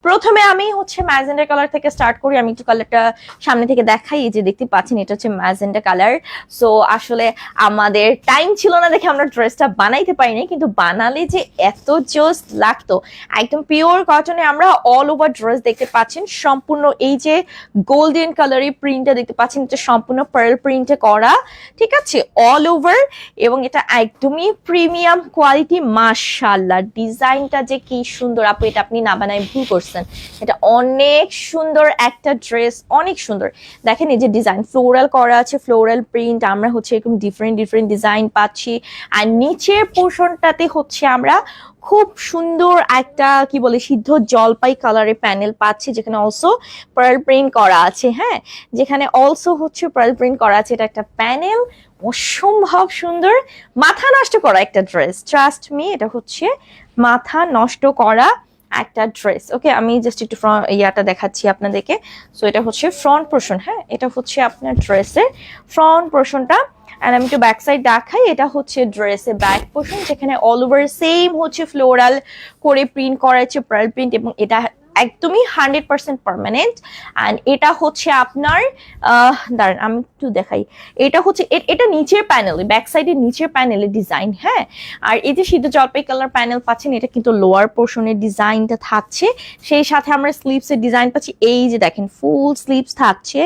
প্রথমে আমি হচ্ছে ম্যাজেন্ডা কালার থেকে স্টার্ট করি। আমি একটু কালারটা সামনে থেকে দেখাই। এই যে দেখতে পাচ্ছেন, এটা হচ্ছে ম্যাজেন্ডা কালার। সো আসলে আমাদের টাইম ছিল না দেখে আমরা ড্রেসটা বানাইতে পারিনি, কিন্তু বানালে যে এত জোস লাগতো। একদম পিওর কটনে আমরা অল ওভার ড্রেস দেখতে পাচ্ছেন, সম্পূর্ণ এই যে গোল্ডেন কালারের প্রিন্টটা দেখতে পাচ্ছেন, এটা সম্পূর্ণ পার্ল প্রিন্টে করা, ঠিক আছে, অল ওভার। এবং এটা একদমই প্রিমিয়াম কোয়ালিটি। মাশাআল্লাহ, ডিজাইনটা যে কি সুন্দর আপু, এটা আপনি না বানায় ভুল করছেন। এটা অনেক সুন্দর একটা ড্রেস, অনেক সুন্দর। দেখেন এই যে ডিজাইন ফ্লোরাল করা আছে, ফ্লোরাল প্রিন্ট, আমরা হচ্ছে এরকম ডিফারেন্ট ডিফারেন্ট ডিজাইন পাচ্ছি। আর নিচের পোর্শনটাতে হচ্ছে আমরা খুব সুন্দর একটা কি বলে সিদ্ধ জলপাই কালারের প্যানেল পাচ্ছি, যেখানে অলসো পার্ল প্রিন্ট করা আছে। হ্যাঁ, যেখানে অলসো হচ্ছে পার্ল প্রিন্ট করা আছে। এটা একটা প্যানেল, অসম্ভব সুন্দর, মাথা নষ্ট করা একটা ড্রেস। ট্রাস্ট মি, এটা হচ্ছে মাথা নষ্ট করা একটা ড্রেস। ওকে, আমি জাস্ট একটু ইয়াটা দেখাচ্ছি আপনাদেরকে। সো এটা হচ্ছে ফ্রন্ট পোর্শন। হ্যাঁ, এটা হচ্ছে আপনার ড্রেসের ফ্রন্ট পোর্শনটা। এন্ড আমি একটু ব্যাক সাইড দেখাই। এটা হচ্ছে ড্রেসের ব্যাক পোর্শন, যেখানে অল ওভার সেম হচ্ছে ফ্লোরাল করে প্রিন্ট করা হচ্ছে, পার্ল প্রিন্ট, এবং এটা একদমই 100% পার্মানেন্ট। অ্যান্ড এটা হচ্ছে আপনার দাঁড়ান আমি একটু দেখাই। এটা হচ্ছে এটা নিচের প্যানেলে, ব্যাক সাইডের নিচের প্যানেলে ডিজাইন। হ্যাঁ, আর এই যে সিদ্ধ জলপাই কালার প্যানেল পাচ্ছেন, এটা কিন্তু লোয়ার পোর্শনের ডিজাইনটা থাকছে। সেই সাথে আমরা স্লিভস এর ডিজাইন পাচ্ছি। এই যে দেখেন ফুল স্লিভস থাকছে,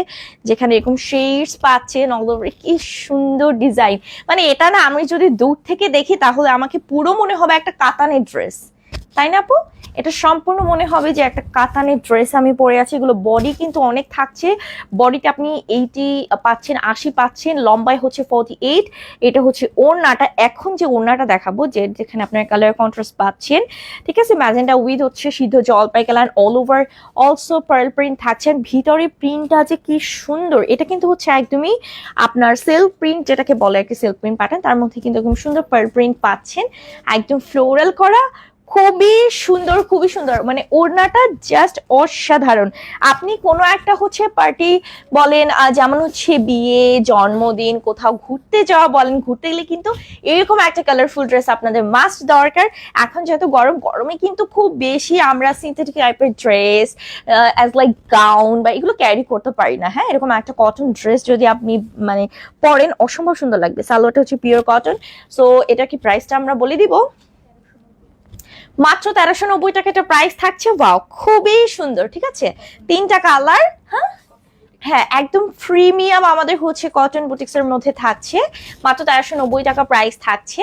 যেখানে এরকম শেডস পাচ্ছেন অল ওভার। কি সুন্দর ডিজাইন! মানে এটা না, আমি যদি দূর থেকে দেখি তাহলে আমাকে পুরো মনে হবে একটা কাতানের ড্রেস, তাই না আপু? এটা সম্পূর্ণ মনে হবে যে একটা কাতানের ড্রেস আমি পরে আছি। এগুলো বডি কিন্তু অনেক থাকছে। বডিতে আপনি 80 পাচ্ছেন, 80 পাচ্ছেন, লম্বায় হচ্ছে 48। এটা হচ্ছে ওড়নাটা। এখন যে ওড়নাটা দেখাবো, যে যেখানে আপনার কালার কন্ট্রাস্ট পাচ্ছেন, ঠিক আছে, ম্যাজেন্ডা উইথ হচ্ছে সিদ্ধ জলপাই colour, all over also pearl print থাকছেন। ভিতরে প্রিন্টটা যে কি সুন্দর! এটা কিন্তু হচ্ছে একদমই আপনার সেলফ প্রিন্ট, যেটাকে বলে আর কি, সেলফ প্রিন্ট প্যাটার্ন। তার মধ্যে কিন্তু একদম সুন্দর পার্ল প্রিন্ট পাচ্ছেন, একদম ফ্লোরাল করা, খুবই সুন্দর, খুবই সুন্দর। মানে ওড়নাটা জাস্ট অসাধারণ। আপনি কোনো একটা হচ্ছে পার্টি বলেন, যেমন হচ্ছে বিয়ে, জন্মদিন, কোথাও ঘুরতে যাওয়া বলেন, ঘুরতে গেলে কিন্তু এরকম একটা কালারফুল ড্রেস আপনাদের মাস্ট দরকার। এখন যেহেতু গরমে কিন্তু খুব বেশি আমরা সিনথেটিক টাইপের ড্রেস অ্যাজ লাইক গাউন বা এগুলো ক্যারি করতে পারি না। হ্যাঁ, এরকম একটা কটন ড্রেস যদি আপনি মানে পরেন, অসম্ভব সুন্দর লাগবে। সালোয়ারটা হচ্ছে পিওর কটন। সো এটা কি প্রাইসটা আমরা বলে দিব? মাত্র 1390 টাকা এটা প্রাইস থাকছে। ওয়াও, খুবই সুন্দর, ঠিক আছে, 3টা কালার। হ্যাঁ হ্যাঁ, একদম প্রিমিয়াম আমাদের হচ্ছে কটন বুটিক্স এর মধ্যে থাকছে। মাত্র 1390 টাকা প্রাইস থাকছে।